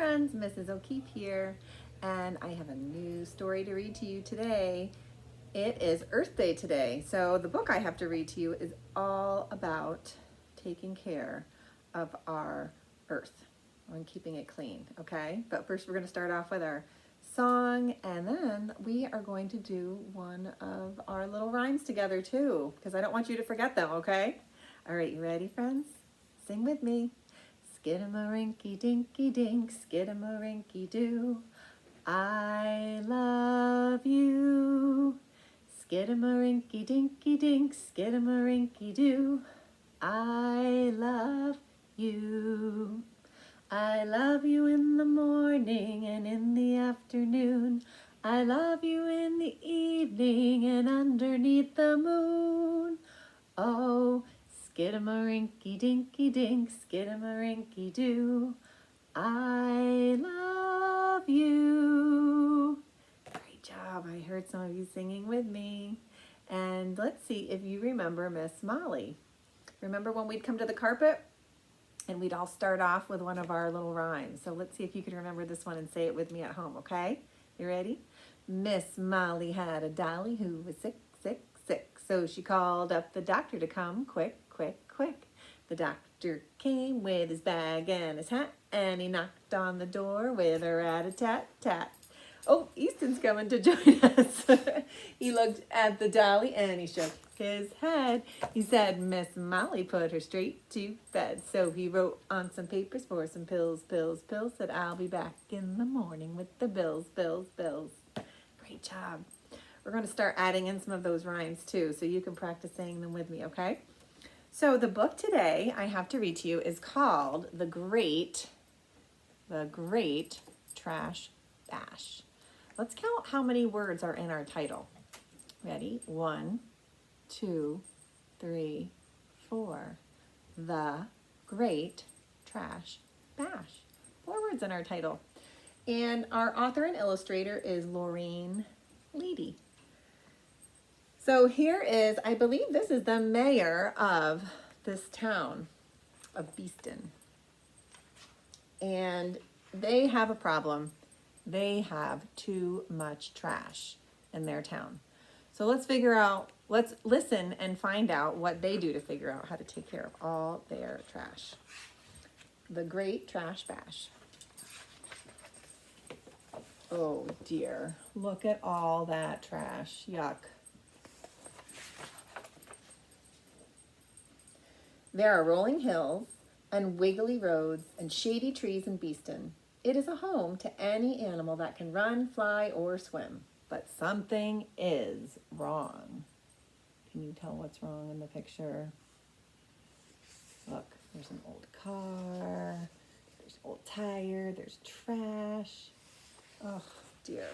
friends, Mrs. O'Keefe here, and I have a new story to read to you today. It is Earth Day today, so the book I have to read to you is all about taking care of our earth and keeping it clean, okay? But first we're going to start off with our song, and then we are going to do one of our little rhymes together too, because I don't want you to forget them, okay? All right, you ready, friends? Sing with me. Skidamarinky dinky dink, skidamarinky doo. I love you. Skidamarinky dinky dink, skidamarinky doo. I love you. I love you in the morning and in the afternoon. I love you in the evening and underneath the moon. Oh, skidamarinky dinky dink, skidamarinky doo. I love you. Great job. I heard some of you singing with me. And let's see if you remember Miss Molly. Remember when we'd come to the carpet and we'd all start off with one of our little rhymes. So let's see if you can remember this one and say it with me at home, okay? You ready? Miss Molly had a dolly who was sick, sick, sick. So she called up the doctor to come quick, quick, quick. The doctor came with his bag and his hat, and he knocked on the door with a rat-a-tat-tat. Oh, Easton's coming to join us. He looked at the dolly and he shook his head. He said, Miss Molly put her straight to bed. So he wrote on some papers for some pills, pills, pills. Said, I'll be back in the morning with the bills, bills, bills. Great job. We're going to start adding in some of those rhymes too, so you can practice saying them with me, okay? So the book today I have to read to you is called The Great Trash Bash. Let's count how many words are in our title. Ready? 1, 2, 3, 4. The Great Trash Bash. 4 words in our title. And our author and illustrator is Lorraine Leedy. So here is, I believe this is the mayor of this town of Beeston. And they have a problem. They have too much trash in their town. So let's listen and find out what they do to figure out how to take care of all their trash. The Great Trash Bash. Oh dear, look at all that trash, yuck. There are rolling hills and wiggly roads and shady trees in Beeston. It is a home to any animal that can run, fly, or swim. But something is wrong. Can you tell what's wrong in the picture? Look, there's an old car, there's an old tire, there's trash. Oh, dear.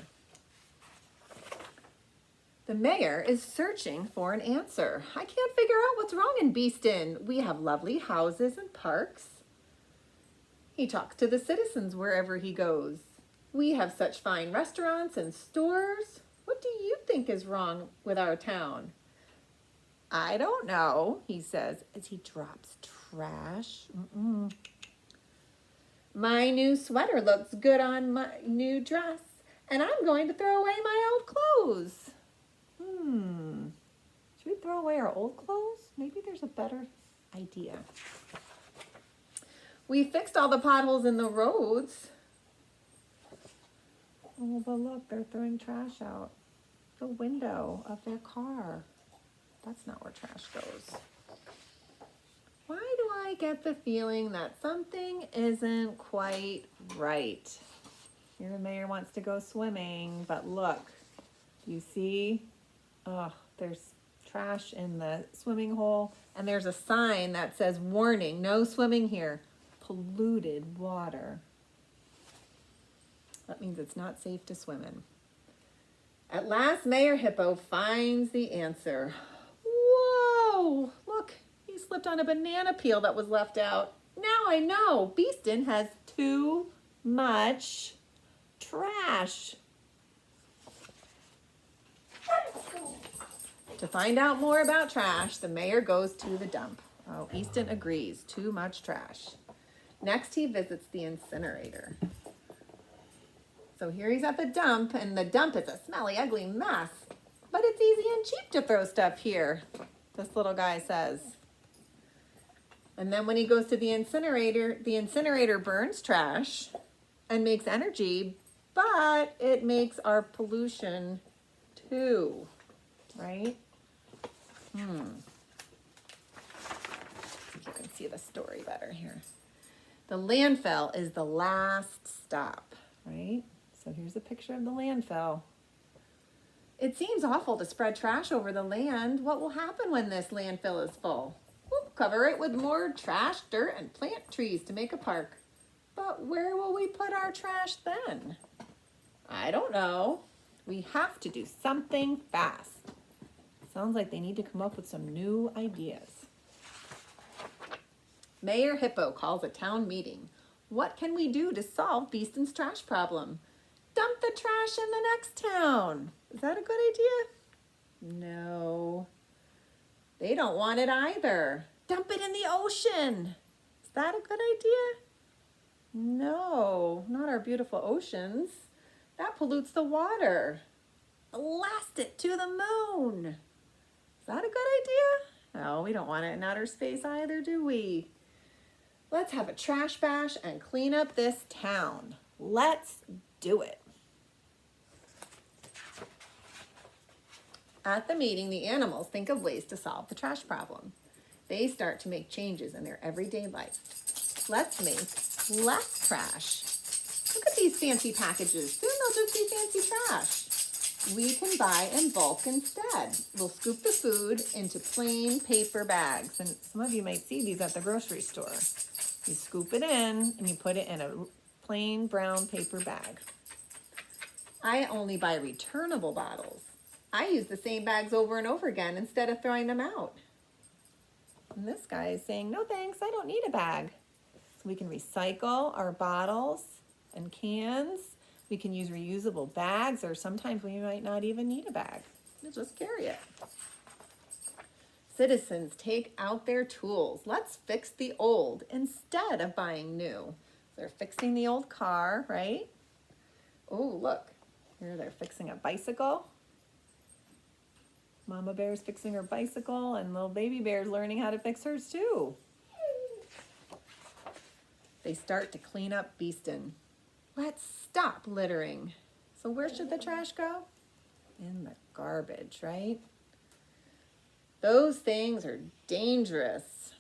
The mayor is searching for an answer. I can't figure out what's wrong in Beeston. We have lovely houses and parks. He talks to the citizens wherever he goes. We have such fine restaurants and stores. What do you think is wrong with our town? I don't know, he says as he drops trash. My new sweater looks good on my new dress, and I'm going to throw away my old clothes. Should we throw away our old clothes? Maybe there's a better idea. We fixed all the potholes in the roads. Oh, but look, they're throwing trash out the window of their car. That's not where trash goes. Why do I get the feeling that something isn't quite right? Here the mayor wants to go swimming, but look, you see? Oh, there's trash in the swimming hole, and there's a sign that says, warning, no swimming here. Polluted water. That means it's not safe to swim in. At last, Mayor Hippo finds the answer. Whoa, look, he slipped on a banana peel that was left out. Now I know, Beeston has too much trash. To find out more about trash, the mayor goes to the dump. Oh, Easton agrees, too much trash. Next, he visits the incinerator. So here he's at the dump, and the dump is a smelly, ugly mess. But it's easy and cheap to throw stuff here, this little guy says. And then when he goes to the incinerator burns trash and makes energy, but it makes our pollution too, right? You can see the story better here. The landfill is the last stop, right? So here's a picture of the landfill. It seems awful to spread trash over the land. What will happen when this landfill is full? We'll cover it with more trash, dirt, and plant trees to make a park. But where will we put our trash then? I don't know. We have to do something fast. Sounds like they need to come up with some new ideas. Mayor Hippo calls a town meeting. What can we do to solve Beeston's trash problem? Dump the trash in the next town. Is that a good idea? No. They don't want it either. Dump it in the ocean. Is that a good idea? No, not our beautiful oceans. That pollutes the water. Blast it to the moon. Is that a good idea? No, we don't want it in outer space either, do we? Let's have a trash bash and clean up this town. Let's do it. At the meeting, the animals think of ways to solve the trash problem. They start to make changes in their everyday life. Let's make less trash. Look at these fancy packages. Soon they'll just be fancy trash. We can buy in bulk instead. We'll scoop the food into plain paper bags. And some of you might see these at the grocery store. You scoop it in and you put it in a plain brown paper bag. I only buy returnable bottles. I use the same bags over and over again instead of throwing them out. And this guy is saying, no thanks, I don't need a bag. So we can recycle our bottles and cans. We can use reusable bags, or sometimes we might not even need a bag. We'll just carry it. Citizens take out their tools. Let's fix the old instead of buying new. They're fixing the old car, right? Oh, look, here they're fixing a bicycle. Mama Bear's fixing her bicycle, and little baby Bear's learning how to fix hers too. They start to clean up Beeston. Let's stop littering. So where should the trash go? In the garbage, right? Those things are dangerous.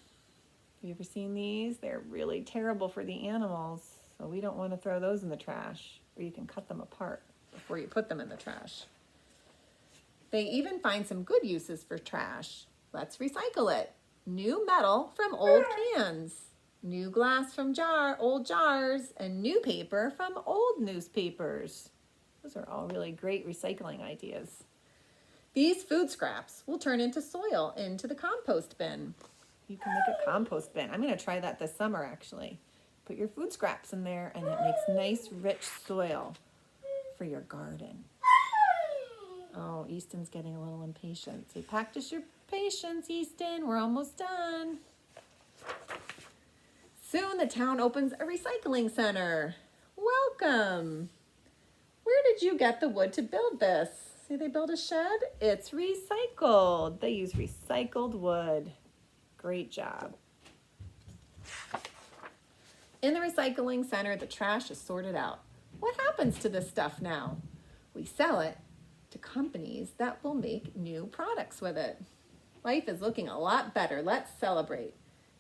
Have you ever seen these? They're really terrible for the animals, so we don't want to throw those in the trash, or you can cut them apart before you put them in the trash. They even find some good uses for trash. Let's recycle it. New metal from old cans, new glass from old jars, and new paper from old newspapers. Those are all really great recycling ideas. These food scraps will turn into soil into the compost bin. You can make a compost bin. I'm going to try that this summer, actually. Put your food scraps in there, and it makes nice, rich soil for your garden. Oh, Easton's getting a little impatient. So practice your patience, Easton. We're almost done. Soon the town opens a recycling center. Welcome. Where did you get the wood to build this? See, they build a shed? It's recycled. They use recycled wood. Great job. In the recycling center, the trash is sorted out. What happens to this stuff now? We sell it to companies that will make new products with it. Life is looking a lot better. Let's celebrate.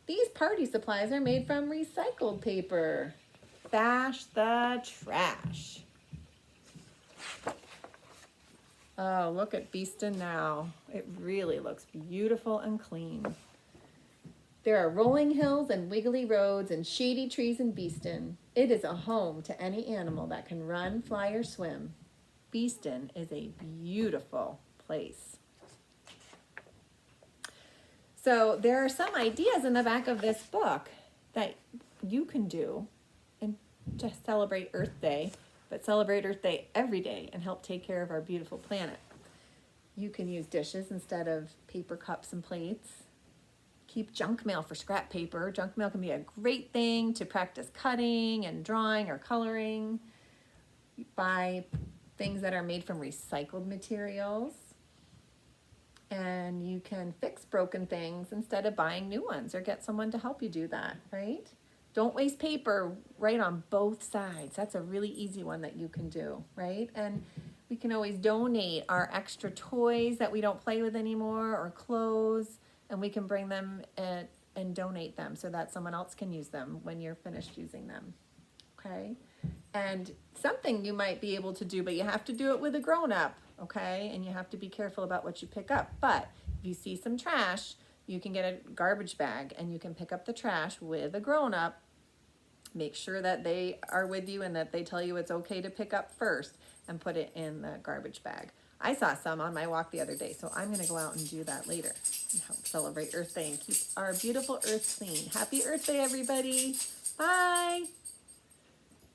These party supplies are made from recycled paper. Bash the trash. Oh, look at Beeston now. It really looks beautiful and clean. There are rolling hills and wiggly roads and shady trees in Beeston. It is a home to any animal that can run, fly, or swim. Beeston is a beautiful place. So there are some ideas in the back of this book that you can do and to celebrate Earth Day, but celebrate Earth Day every day and help take care of our beautiful planet. You can use dishes instead of paper cups and plates. Keep junk mail for scrap paper. Junk mail can be a great thing to practice cutting and drawing or coloring. buy things that are made from recycled materials. And you can fix broken things instead of buying new ones, or get someone to help you do that, right? Don't waste paper. Right on both sides. That's a really easy one that you can do, right? And we can always donate our extra toys that we don't play with anymore, or clothes, and we can bring them and donate them so that someone else can use them when you're finished using them, okay? And something you might be able to do, but you have to do it with a grown-up, okay? And you have to be careful about what you pick up. But if you see some trash, you can get a garbage bag and you can pick up the trash with a grown-up. Make sure that they are with you and that they tell you it's okay to pick up first, and put it in the garbage bag. I saw some on my walk the other day, so I'm going to go out and do that later and help celebrate Earth Day and keep our beautiful Earth clean. Happy Earth Day, everybody. Bye.